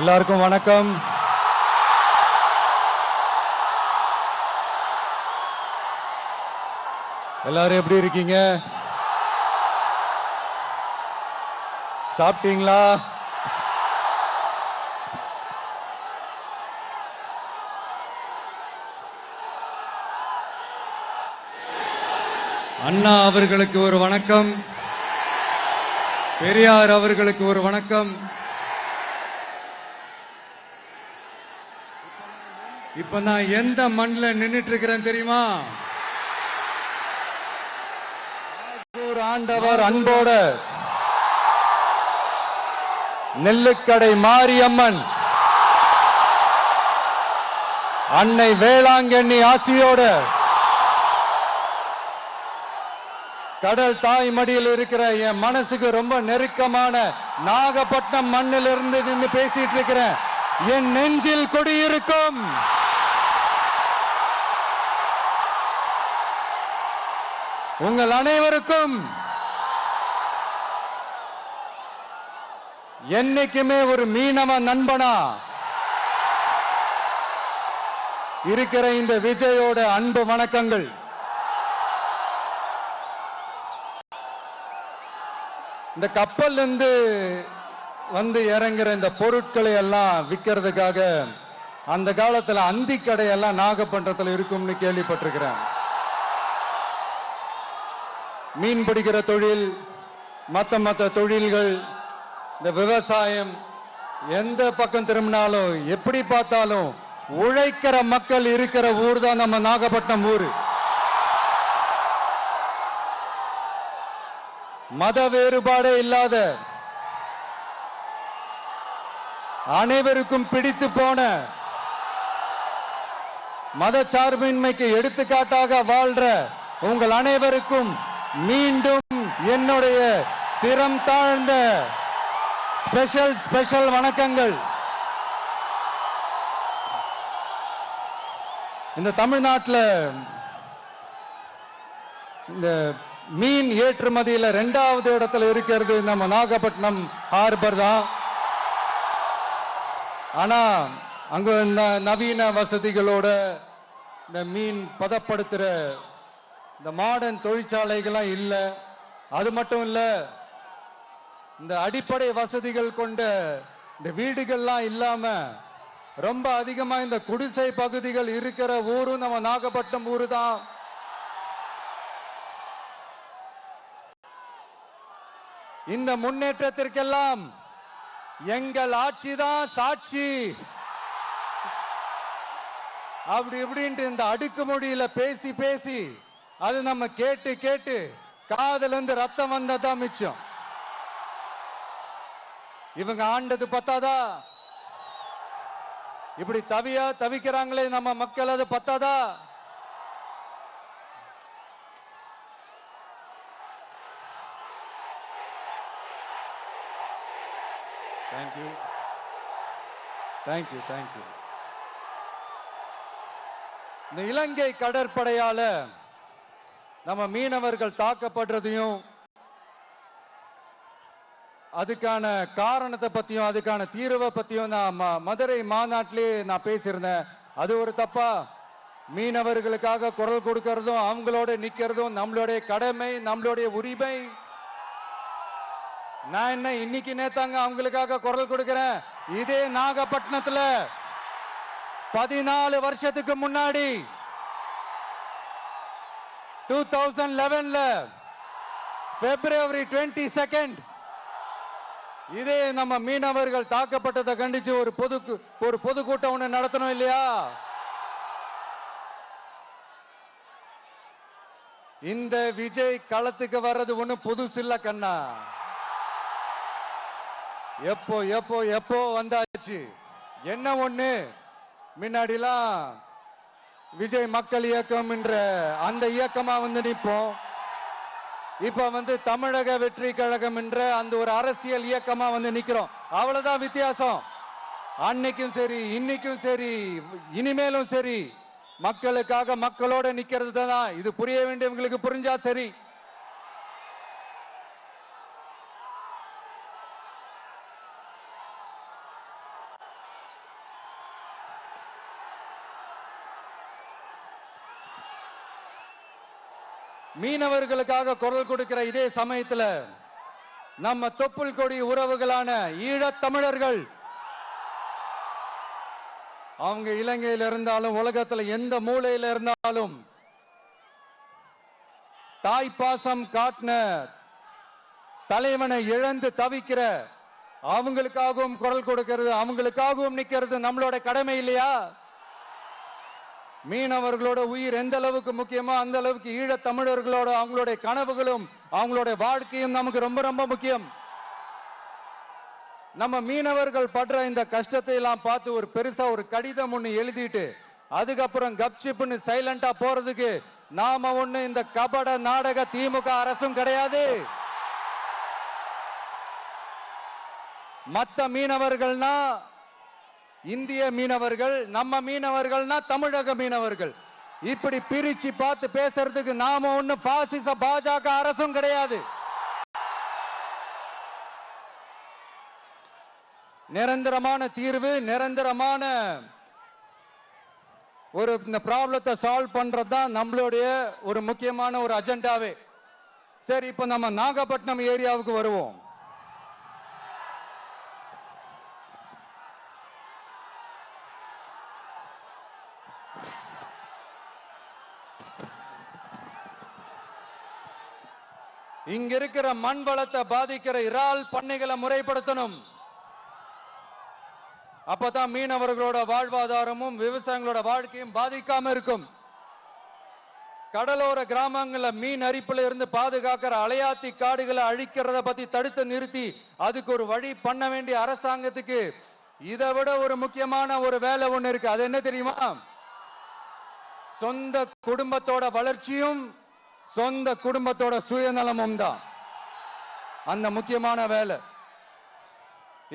எல்லாருக்கும் வணக்கம். எல்லாரும் எப்படி இருக்கீங்க? சாப்பிட்டீங்களா? அண்ணா அவர்களுக்கு ஒரு வணக்கம், பெரியார் அவர்களுக்கு ஒரு வணக்கம். இப்ப நான் எந்த மண்ணில் நின்றுட்டு இருக்கிறேன் தெரியுமா? ஆண்டவர் அன்போட நெல்லுக்கடை மாரியம்மன் அன்னை வேளாங்கண்ணி ஆசியோட கடல் தாய் மடியில் இருக்கிற என் மனசுக்கு ரொம்ப நெருக்கமான நாகப்பட்டினம் மண்ணில் இருந்து நின்று பேசிட்டு இருக்கிறேன். என் நெஞ்சில் குடியிருக்கும் உங்கள் அனைவருக்கும் என்னைக்குமே ஒரு மீனவ நண்பனா இருக்கிற இந்த விஜயோட அன்பு வணக்கங்கள். இந்த கப்பல் இருந்து வந்து இறங்குற இந்த பொருட்களை எல்லாம் விற்கிறதுக்காக அந்த காலத்துல அந்தி கடையெல்லாம் நாகப்பட்டினத்தில் இருக்கும்னு கேள்விப்பட்டிருக்கிறேன். மீன் பிடிக்கிற தொழில், மற்ற தொழில்கள், இந்த விவசாயம், எந்த பக்கம் திரும்பினாலும் எப்படி பார்த்தாலும் உழைக்கிற மக்கள் இருக்கிற ஊர் தான் நம்ம நாகப்பட்டினம் ஊர். மத வேறுபாடே இல்லாத, அனைவருக்கும் பிடித்து போன, மத சார்பின்மைக்கு எடுத்துக்காட்டாக வாழ்ற உங்கள் அனைவருக்கும் மீண்டும் என்னுடைய சிரம் தாழ்ந்த ஸ்பெஷல் வணக்கங்கள். இந்த தமிழ்நாட்டில் இந்த மீன் ஏற்றுமதியில் 2வது இடத்துல இருக்கிறது நம்ம நாகப்பட்டினம் ஹார்பர் தான். ஆனா அங்க நவீன வசதிகளோட இந்த மீன் பதப்படுத்துற இந்த மாடர்ன் தொழிற்சாலைகள்லாம் இல்லை. அது மட்டும் இல்ல, இந்த அடிப்படை வசதிகள் கொண்ட இந்த வீடுகள்லாம் இல்லாம ரொம்ப அதிகமா இந்த குடிசை பகுதிகள் இருக்கிற ஊரும் நம்ம நாகப்பட்டினம் ஊரு தான். இந்த முன்னேற்றத்திற்கெல்லாம் எங்கள் ஆட்சி தான் சாட்சி. அப்படி இப்படின்ட்டு இந்த அடுக்குமொழியில பேசி அது நம்ம கேட்டு காதுல இருந்து ரத்தம் வந்ததான் மிச்சம். இவங்க ஆண்டது பத்தாதா? இப்படி தவிக்கிறாங்களே நம்ம மக்கள், அது பத்தாதா? தேங்க்யூ. இந்த இலங்கை கடற்படையால நம்ம மீனவர்கள் தாக்கப்படுறதையும், அதுக்கான காரணத்தை பத்தியும் அதுக்கான தீர்வை பத்தியும் நான் மதுரை மாநாட்டிலே நான் பேசியிருந்தேன். அது ஒரு தப்பா? மீனவர்களுக்காக குரல் கொடுக்கறதும் அவங்களோட நிக்கிறதும் நம்மளுடைய கடமை, நம்மளுடைய உரிமை. நான் என்ன இன்னைக்கு நேத்தாங்க அவங்களுக்காக குரல் கொடுக்கிறேன். இதே நாகப்பட்டினத்துல 14 வருஷத்துக்கு முன்னாடி 2011 February 22 இதே நம்ம மீனவர்கள் தாக்கப்பட்டதை கண்டிச்சு ஒரு பொதுக்கூட்டம் ஒண்ணு நடத்தணும் இல்லையா? இந்த விஜய் களத்துக்கு வர்றது ஒண்ணு புதுசு இல்ல கண்ணா. எப்போ வந்தாச்சு. என்ன ஒண்ணு, முன்னாடிலாம் விஜய் மக்கள் இயக்கம் என்ற அந்த இயக்கமா நிற்போம். இப்ப தமிழக வெற்றி கழகம் என்ற அந்த ஒரு அரசியல் இயக்கமா நிக்கிறோம். அவ்வளவுதான் வித்தியாசம். அன்னைக்கும் சரி, இன்னைக்கும் சரி, இனிமேலும் சரி, மக்களுக்காக மக்களோட நிக்கிறது தான். இது புரிய வேண்டியவங்களுக்கு புரிஞ்சா சரி. மீனவர்களுக்காக குரல் கொடுக்கிற இதே சமயத்துல நம்ம தொப்புள் கொடி உறவுகளான ஈழத் தமிழர்கள் அவங்க இலங்கையில் இருந்தாலும் உலகத்துல எந்த மூலையில இருந்தாலும் தாய் பாசம் காட்டின தலைவனை இழந்து தவிக்கிற அவங்களுக்காகவும் குரல் கொடுக்கிறது, அவங்களுக்காகவும் நிக்கிறது நம்மளோட கடமை இல்லையா? மீனவர்களோட உயிர் எந்த அளவுக்கு முக்கியமோ அந்த அளவுக்கு ஈழத் தமிழர்களோட அவங்களுடைய கனவுகளும் அவங்களுடைய வாழ்க்கையும் நமக்கு ரொம்ப ரொம்ப முக்கியம். நம்ம மீனவர்கள் படுற இந்த கஷ்டத்தை எல்லாம் பார்த்து ஒரு பெருசா ஒரு கடிதம் ஒண்ணு எழுதிட்டு அதுக்கப்புறம் கப்சிப்னு சைலண்டா போறதுக்கு நாம ஒண்ணு இந்த கபட நாடக திமுக அரசும் கிடையாது. மத்த மீனவர்கள்னா இந்திய மீனவர்கள், நம்ம மீனவர்கள்னா தமிழக மீனவர்கள், இப்படி பிரிச்சு பார்த்து பேசுறதுக்கு நாம ஒண்ணு பாசிச பாஜக அரசும் கிடையாது. நிரந்தரமான தீர்வு, நிரந்தரமான ஒரு இந்த ப்ராப்ளத்தை சால்வ் பண்றதுதான் நம்மளுடைய ஒரு முக்கியமான ஒரு அஜெண்டாவே. சரி, இப்ப நம்ம நாகப்பட்டினம் ஏரியாவுக்கு வருவோம். இங்க இருக்கிற மண் வளத்தை பாதிக்கிற இறால் பண்ணைகளை முறைப்படுத்தணும். அப்பதான் மீனவர்களோட வாழ்வாதாரமும் விவசாயிகளோட வாழ்க்கையும் பாதிக்காம இருக்கும். கடலோர கிராமங்கள்ல மீன் அரிப்புல இருந்து பாதுகாக்கிற அலையாத்தி காடுகளை அழிக்கிறத பத்தி தடுத்து நிறுத்தி அதுக்கு ஒரு வழி பண்ண வேண்டிய அரசாங்கத்துக்கு இதை விட ஒரு முக்கியமான ஒரு வேலை ஒண்ணு இருக்கு. அது என்ன தெரியுமா? சொந்த குடும்பத்தோட வளர்ச்சியும் சொந்த குடும்பத்தோட சுயநலமும் தான் அந்த முக்கியமான வேலை.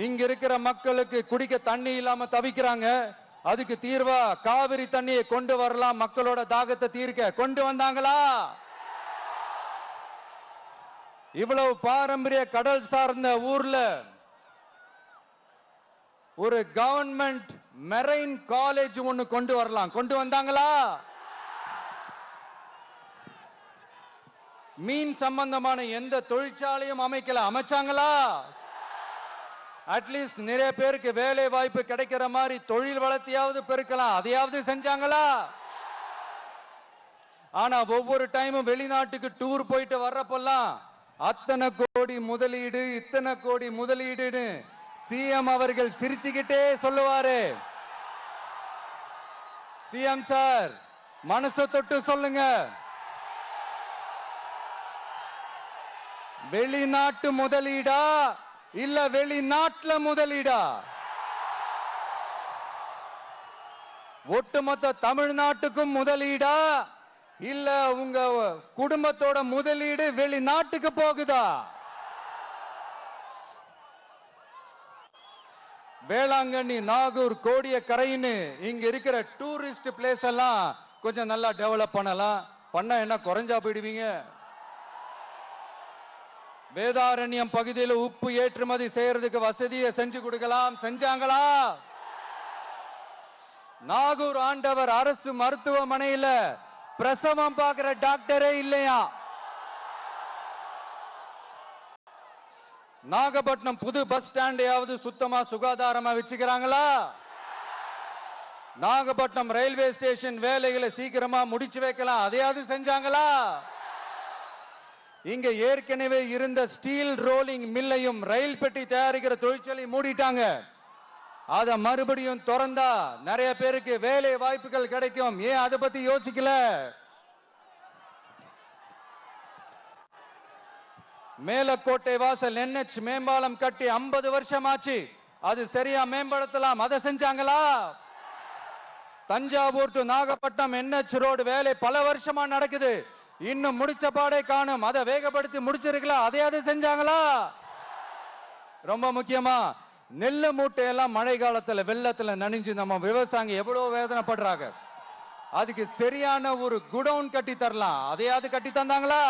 இங்க இருக்கிற மக்களுக்கு குடிக்க தண்ணி இல்லாம தவிக்கிறாங்க. அதுக்கு தீர்வா காவிரி தண்ணியை கொண்டு வரலாம், மக்களோட தாகத்தை தீர்க்க. கொண்டு வந்தாங்களா? இவ்வளவு பாரம்பரிய கடல் சார்ந்த ஊர்ல ஒரு கவர்மெண்ட் மெரைன் காலேஜ் ஒன்னு கொண்டு வரலாம். கொண்டு வந்தாங்களா? மீன் சம்பந்தமான எந்த தொழிற்சாலையும் அமைக்கல. அமைச்சாங்களா? அட்லீஸ்ட் நிறைய பேருக்கு வேலை வாய்ப்பு கிடைக்கிற மாதிரி தொழில் வளர்த்தியாவது பெருக்கலாம், அதையாவது செஞ்சாங்களா? ஆனா ஒவ்வொரு டைமும் வெளிநாட்டுக்கு டூர் போயிட்டு வர்றப்பெல்லாம் அத்தனை கோடி முதலீடு, இத்தனை கோடி முதலீடுன்னு சிஎம் அவர்கள் சிரிச்சுக்கிட்டே சொல்லுவாரு. சிஎம் சார், மனசை தொட்டு சொல்லுங்க, வெளிநாட்டு முதலீடா இல்ல வெளிநாட்டுல முதலீடா? ஒட்டுமொத்த தமிழ்நாட்டுக்கும் முதலீடா இல்ல உங்க குடும்பத்தோட முதலீடு வெளிநாட்டுக்கு போகுதா? வேளாங்கண்ணி, நாகூர், கோடியக்கரைன்னு இங்க இருக்கிற டூரிஸ்ட் பிளேஸ் எல்லாம் கொஞ்சம் நல்லா டெவலப் பண்ணலாம். பண்ண என்ன குறைஞ்சா போயிடுவீங்க? வேதாரண்யம் பகுதியில் உப்பு ஏற்றுமதி செய்யறதுக்கு வசதியை செஞ்சு கொடுக்கலாம். செஞ்சாங்களா? நாகூர் ஆண்டவர் அரசு மருத்துவமனையில பிரசவம் பார்க்கிற டாக்டரே இல்லையா? நாகப்பட்டினம் புது பஸ் ஸ்டாண்டையாவது சுத்தமா சுகாதாரமா வச்சுக்கிறாங்களா? நாகப்பட்டினம் ரயில்வே ஸ்டேஷன் வேலைகளை சீக்கிரமா முடிச்சு வைக்கலாம், அதையாவது செஞ்சாங்களா? இங்க ஏற்கனவே இருந்த ஸ்டீல் ரோலிங் மில்லையும் ரயில் பெட்டி தயாரிக்கிற தொழிற்சாலை மூடிட்டாங்க. அத மறுபடியும் திறந்தா நிறைய பேருக்கு வேலை வாய்ப்புகள் கிடைக்கும். ஏன் அதை பத்தி யோசிக்கல? மேலக்கோட்டை வாசல் NH மேம்பாலம் கட்டி 50 வருஷம் ஆச்சு, அது சரியா மேம்படுத்தலாம், அதை செஞ்சாங்களா? Thanjavur to Nagapattinam NH road வேலை பல வருஷமா நடக்குது, இன்னும் முடிச்ச பாடே காணும், அதை வேகப்படுத்தி முடிச்சிருக்கலாம், அதையாவது செஞ்சாங்களா? ரொம்ப முக்கியமா நெல்லு மூட்டையெல்லாம் மழை காலத்துல வெள்ளத்துல நனைஞ்சு நம்ம விவசாயிங்க எவ்வளவு வேதனைப்படுறாங்க. அதுக்கு சரியான ஒரு குடவுன் கட்டி தரலாம், அதையாவது கட்டி தந்தாங்களா?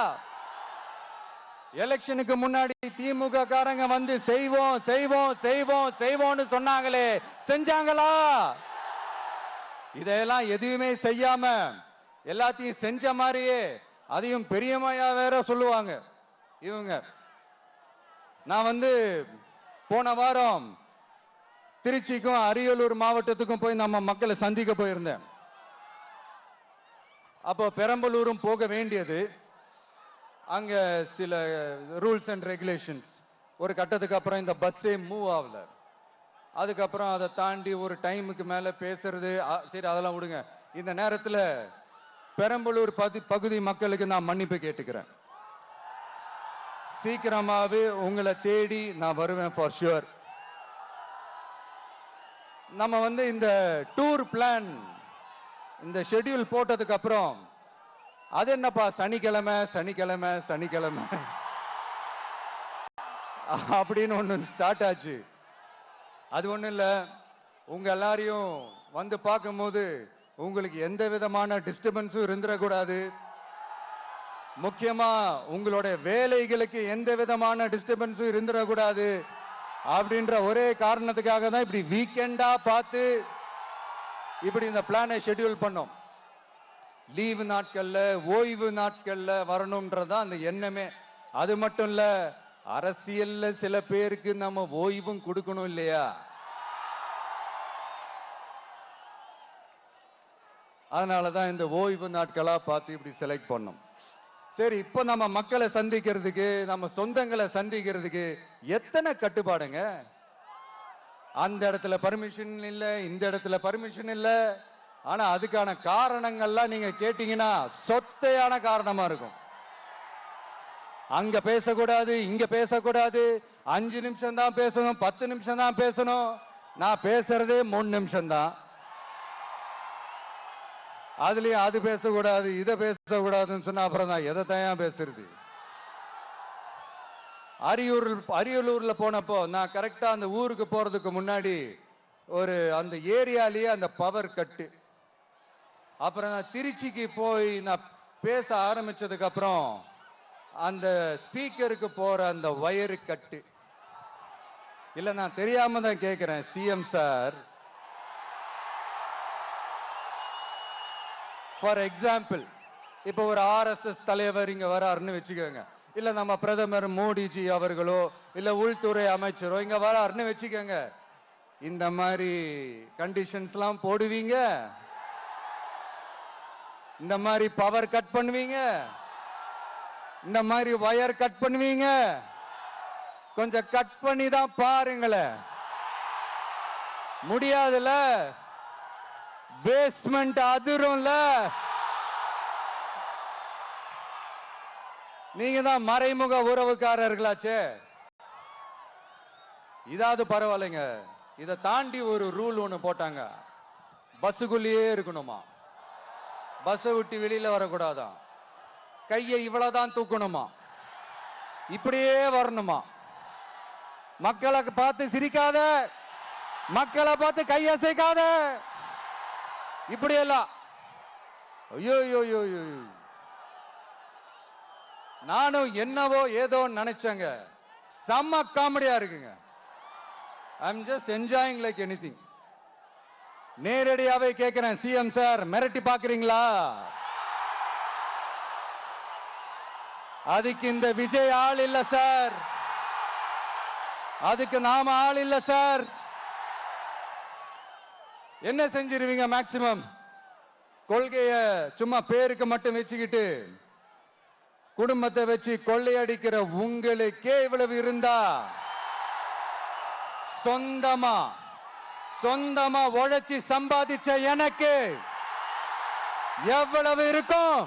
எலெக்ஷனுக்கு முன்னாடி திமுக காரங்க வந்து செய்வோம் செய்வோம் செய்வோம் செய்வோம்னு சொன்னாங்களே, செஞ்சாங்களா? இதெல்லாம் எதுவுமே செய்யாம எல்லாத்தையும் செஞ்ச மாதிரியே அதையும் பெரியம்மையா வேற சொல்லுவாங்க இவங்க. நான் வந்து போன வாரம் திருச்சிக்கும் அரியலூர் மாவட்டத்துக்கும் போய் நம்ம மக்களை சந்திக்க போயிருந்தேன். அப்போ பெரம்பலூரும் போக வேண்டியது. அங்க சில ரூல்ஸ் அண்ட் ரெகுலேஷன்ஸ், ஒரு கட்டத்துக்கு அப்புறம் இந்த பஸ்ஸே மூவ் ஆகல. அதுக்கப்புறம் அதை தாண்டி ஒரு டைமுக்கு மேல பேசுறது, சரி அதெல்லாம் விடுங்க. இந்த நேரத்தில் பெரம்பலூர் பகுதி மக்களுக்கு நான் மன்னிப்பு கேட்டுக்கிறேன். சீக்கிரமாவே உங்களை தேடி நான் வருவேன் ஃபார் ஷுவர். நம்ம வந்து இந்த டூர் பிளான், இந்த ஷெட்யூல் போட்டதுக்கு அப்புறம் அது என்னப்பா சனிக்கிழமை சனிக்கிழமை சனிக்கிழமை அப்படின்னு ஒன்று ஸ்டார்ட் ஆச்சு. அது ஒன்றும் இல்லை, உங்க எல்லாரையும் வந்து பார்க்கும்போது உங்களுக்கு எந்த விதமான டிஸ்டர்பன்ஸும் இருந்துடக்கூடாது. முக்கியமா உங்களுடைய வேலைகளுக்கு எந்த விதமான டிஸ்டர்பன்ஸும் இருந்துடக்கூடாது அப்படின்ற ஒரே காரணத்துக்காக தான் இப்படி வீக்கெண்டா பார்த்து இப்படி இந்த பிளானை ஷெட்யூல் பண்ணோம். லீவு நாட்கள்ல ஓய்வு நாட்கள்ல வரணும்ன்றதான் அந்த எண்ணமே. அது மட்டும் இல்ல, அரசியல்ல சில பேருக்கு நம்ம ஓய்வும் கொடுக்கணும் இல்லையா? அதனாலதான் இந்த ஓய்வு நாட்களா பார்த்து இப்படி செலக்ட் பண்ணோம். சரி, இப்ப நம்ம மக்களை சந்திக்கிறதுக்கு, நம்ம சொந்தங்களை சந்திக்கிறதுக்கு எத்தனை கட்டுப்பாடுங்க. அந்த இடத்துல பர்மிஷன் இல்ல, இந்த இடத்துல பர்மிஷன் இல்ல. ஆனா அதுக்கான காரணங்கள்லாம் நீங்க கேட்டீங்கன்னா சொத்தையான காரணமா இருக்கும். அங்க பேசக்கூடாது, இங்க பேசக்கூடாது, 5 நிமிஷம் தான் பேசணும், 10 நிமிஷம் தான் பேசணும். நான் பேசுறதே 3 நிமிஷம் தான். அதுலயும் அது பேசக்கூடாது, இதை பேசக்கூடாதுன்னு சொன்னா அப்புறம் தான் எதை தான் பேசுறது. அரியலூர்ல போனப்போ நான் கரெக்டா அந்த ஊருக்கு போறதுக்கு முன்னாடி ஒரு அந்த ஏரியாலேயே அந்த பவர் கட்டு. அப்புறம் நான் திருச்சிக்கு போய் நான் பேச ஆரம்பிச்சதுக்கு அப்புறம் அந்த ஸ்பீக்கருக்கு போற அந்த வயரு கட்டு. இல்ல, நான் தெரியாம தான் கேட்கிறேன் சிஎம் சார். ஃபார் எக்ஸாம்பிள், இப்போ ஒரு RSS தலைவர் இங்க வராருன்னு வச்சுக்கோங்க, இல்ல நம்ம பிரதமர் மோடிஜி அவர்களோ இல்ல உள்துறை அமைச்சரோ இங்க வராருன்னு வச்சுக்கோங்க. இந்த மாதிரி கண்டிஷன்ஸ்லாம் போடுவீங்க, இந்த மாதிரி பவர் கட் பண்ணுவீங்க, இந்த மாதிரி வயர் கட் பண்ணுவீங்க. கொஞ்சம் கட் பண்ணி தான் பாருங்களேன். முடியாதுல, பேஸ்மெண்ட் அதிரும்ல. நீங்க தான் மறைமுக உறவுக்காரர்களாச்சே. இதாவது பரவாயில்லைங்க. இதை தாண்டி ஒரு ரூல் ஒண்ணு போட்டாங்க, பஸ்ஸுக்குள்ளேயே இருக்கணுமா, பஸ்ஸை விட்டு வெளியில வரக்கூடாதான், கையை இவ்வளவுதான் தூக்கணுமா, இப்படியே வரணுமா, மக்களை பார்த்து சிரிக்காத, மக்களை பார்த்து கையசைக்காத, இப்படி எல்லாம். ஐயோ, நானும் என்னவோ ஏதோ நினைச்சேங்க. செம்ம காமெடியா இருக்குங்க. I'm just enjoying like anything. நேரடியாவே கேட்கிறேன், சிஎம் சார் மிரட்டி பாக்குறீங்களா? அதுக்கு இந்த விஜய் ஆள் இல்ல சார், அதுக்கு நாம ஆள் இல்ல சார். என்ன செஞ்சிருவீங்க? மேக்சிமம் கொள்கைய சும்மா பேருக்கு மட்டும் வச்சுக்கிட்டு குடும்பத்தை வச்சு கொள்ளையடிக்கிற உங்களுக்கே இவ்வளவு இருந்தா, சொந்தமா உழைச்சி சம்பாதிச்ச எனக்கு எவ்வளவு இருக்கும்?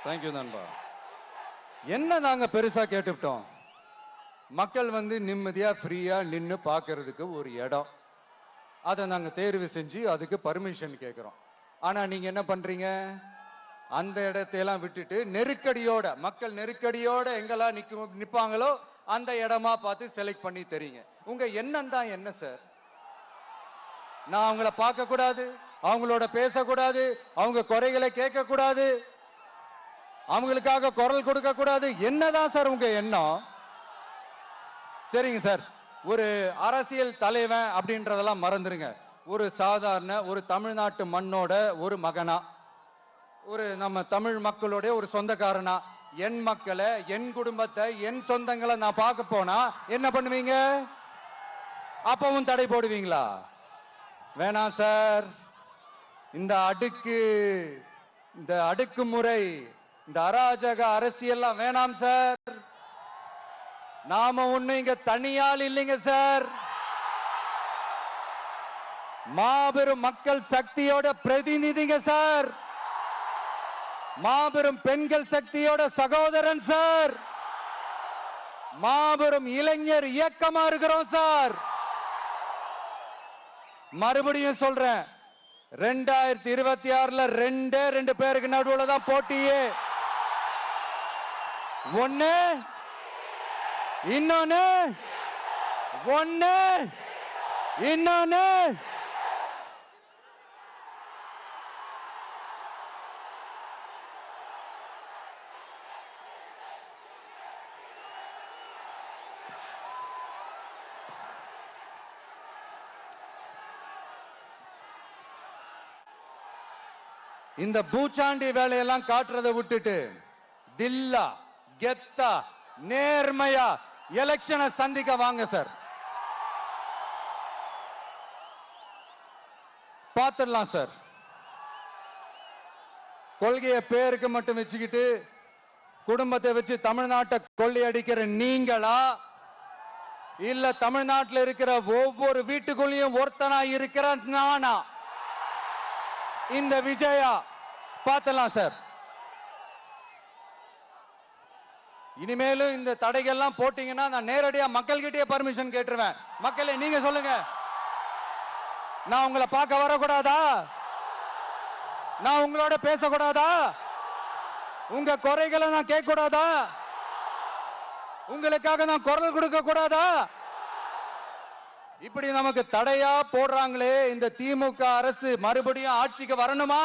தேங்க்யூ நண்பா. என்ன நாங்க பெருசா கேட்டுவிட்டோம்? மக்கள் வந்து நிம்மதியா ஃப்ரீயா நின்று பார்க்கறதுக்கு ஒரு இடம், அதை நாங்க தேர்வு செஞ்சு அதுக்கு பர்மிஷன் கேட்கிறோம். ஆனா நீங்க என்ன பண்றீங்க? அந்த இடத்தையெல்லாம் விட்டுட்டு நெருக்கடியோட, மக்கள் நெருக்கடியோட எங்கெல்லாம் நிப்பாங்களோ அந்த இடமா பார்த்து செலக்ட் பண்ணி தெரியுங்க. உங்க எண்ணம் தான் என்ன சார்? நான் அவங்கள பார்க்க கூடாது, அவங்களோட பேசக்கூடாது, அவங்க குறைகளை கேட்க கூடாது, அவங்களுக்காக குரல் கொடுக்க கூடாது. என்னதான் சார் உங்க எண்ணம்? சரிங்க சார், ஒரு அரசியல் தலைவன் அப்படின்றதெல்லாம் மறந்துருங்க. ஒரு சாதாரண ஒரு தமிழ்நாட்டு மண்ணோட ஒரு மகனா, ஒரு நம்ம தமிழ் மக்களுடைய ஒரு சொந்தக்காரனா, என் மக்களை, என் குடும்பத்தை, என் சொந்தங்களை நான் பார்க்க போனா என்ன பண்ணுவீங்க? அப்பவும் தடை போடுவீங்களா? வேணாம் சார். இந்த அடுக்குமுறை, இந்த அராஜக அரசியல்லாம் வேணாம் சார். நாம ஒண்ணு இங்க தனியால் இல்லைங்க சார். மாபெரும் மக்கள் சக்தியோட பிரதிநிதிங்க சார். மாபெரும் பெண்கள் சக்தியோட சகோதரன் சார். மாபெரும் இளைஞர் இயக்கமா இருக்கிறோம் சார். மறுபடியும் சொல்றேன், 2026ல ரெண்டு பேருக்கு நடுவுல தான் போட்டியே. ஒண்ணு இன்னொன்னு இந்த பூச்சாண்டி வேலையெல்லாம் காட்டுறதை விட்டுட்டு தில்லா கெத்தா நேர்மையா எலெக்ஷனை சந்திக்க வாங்க சார். பார்த்துடலாம் சார். கொள்கையை பேருக்கு மட்டும் வச்சுக்கிட்டு குடும்பத்தை வச்சு தமிழ்நாட்டை கொள்ளையடிக்கிற நீங்களா, இல்ல தமிழ்நாட்டில் இருக்கிற ஒவ்வொரு வீட்டுக்குள்ளேயும் ஒருத்தனா இருக்கிற நானா, இந்த விஜயா? பார்த்தலாம் சார். இனிமேலும் இந்த தடைகள்லாம் போட்டீங்கன்னா நான் நேரடியா மக்கள்கிட்டயே பர்மிஷன் கேட்டுருவேன். மக்களே நீங்க சொல்லுங்க, நான் உங்களை பார்க்க வரக்கூடாதா? நான் உங்களோட பேசக்கூடாதா? உங்க குறைகளை நான் கேட்க கூடாதா? உங்களுக்காக நான் குரல் கொடுக்க கூடாதா? இப்படி நமக்கு தடையா போடுறாங்களே, இந்த திமுக அரசு மறுபடியும் ஆட்சிக்கு வரணுமா?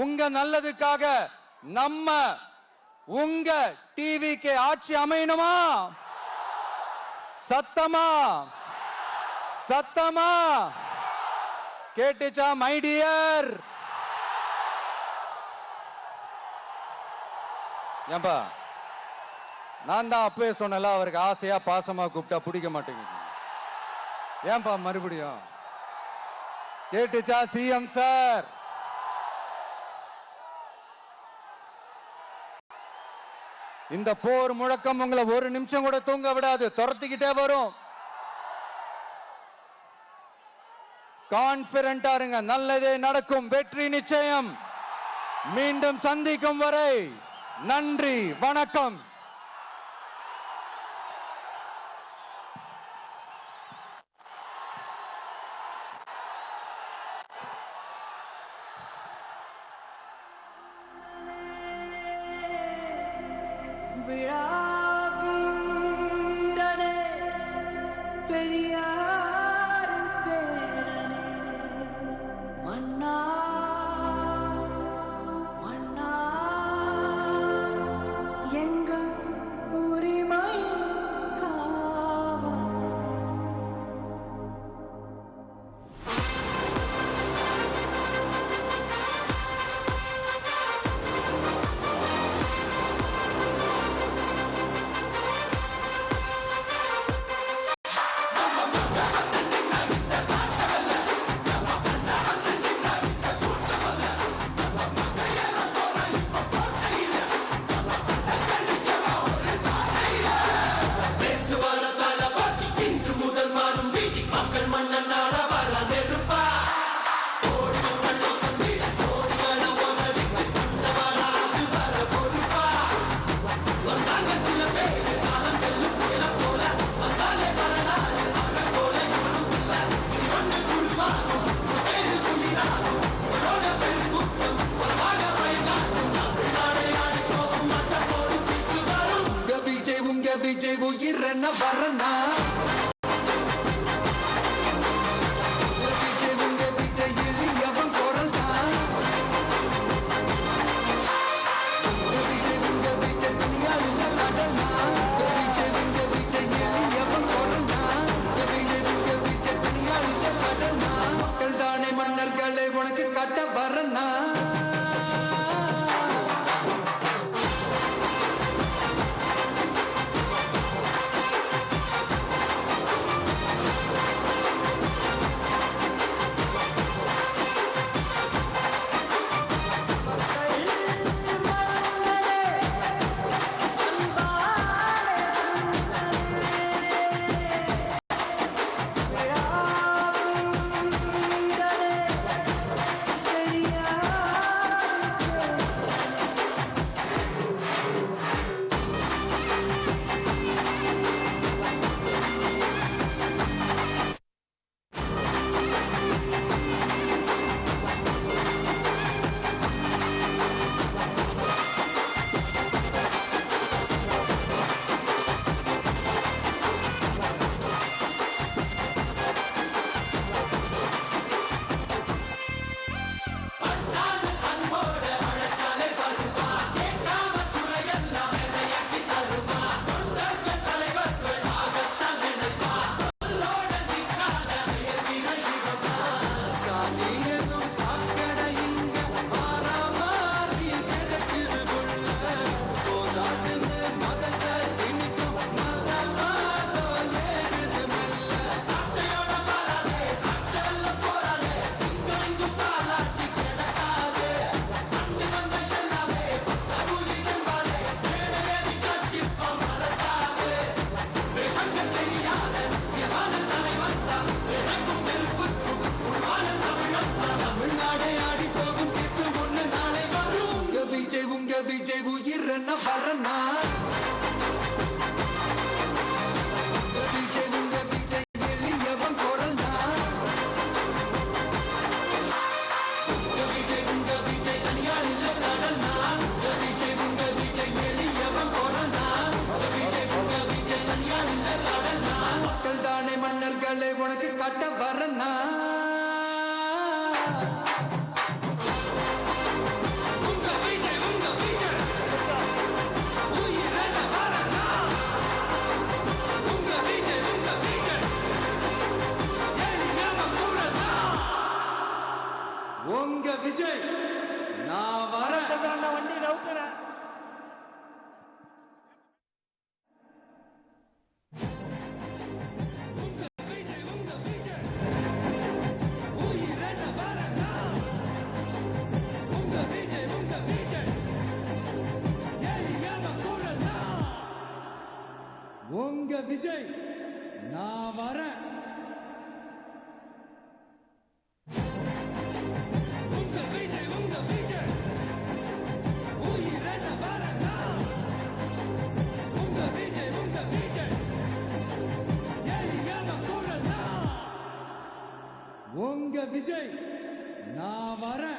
உங்க நல்லதுக்காக நம்ம உங்க டிவிக்கு ஆட்சி அமையணுமா? சத்தமா கேட்டுச்சா மை டியர்? ஏன்பா, நான் தான் அப்பவே சொன்னல, அவருக்கு ஆசையா பாசமா கூப்பிட்டா பிடிக்க மாட்டேங்குது. ஏன்பா மறுபடியும்? கேட்டுச்சா சிஎம் சார்? இந்த போர் முழக்கம் உங்களை ஒரு நிமிஷம் கூட தூங்க விடாது, துரத்திக்கிட்டே வரும். கான்பிடண்டா இருங்க, நல்லதே நடக்கும், வெற்றி நிச்சயம். மீண்டும் சந்திக்கும் வரை நன்றி, வணக்கம். விஜய் உயிர் என்ன வரனா விஜய் உயிரன வரனா விஜய் உங்க விஜய் எளியவன் குரல்னா விஜய் உங்க விஜய் தனியார் இல்ல கடல்னா விஜய் உங்க விஜய் எளியவன் குரல்னா விஜய் உங்க விஜய் தனியார் இல்ல கடல்னா மக்கள் தானே மன்னர்களை உனக்கு காட்ட வரனா உங்க விஜய் நான் வரேன் வண்டி நவுத்துறேன் உங்க விஜய் நான் வரேன் உங்க விஜய் நான் வரேன்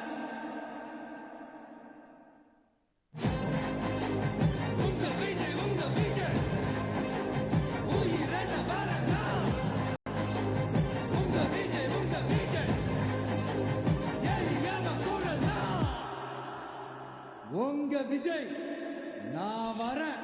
உங்க விஜய் நான் வரேன்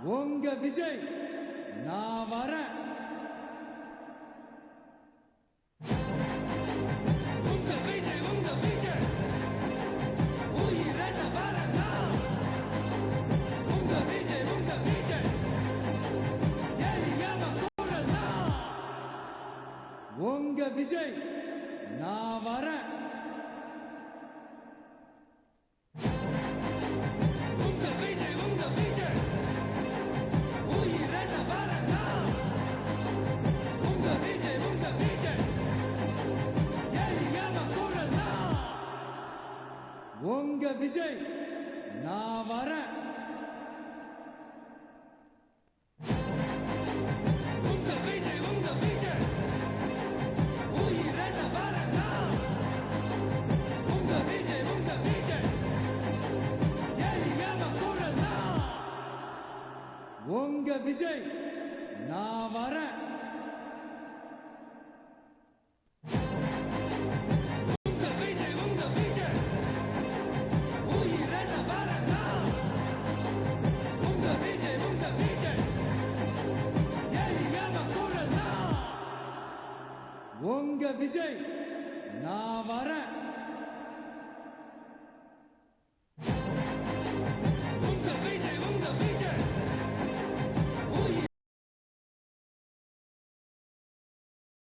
உங்க விஜய் நான் வரேன் உங்க விஜய் நான் வரேன் உங்க விஜய் நான் வரேன் உங்க விஜய் நான் வரேன் உங்க விஜய் நான் வரேன்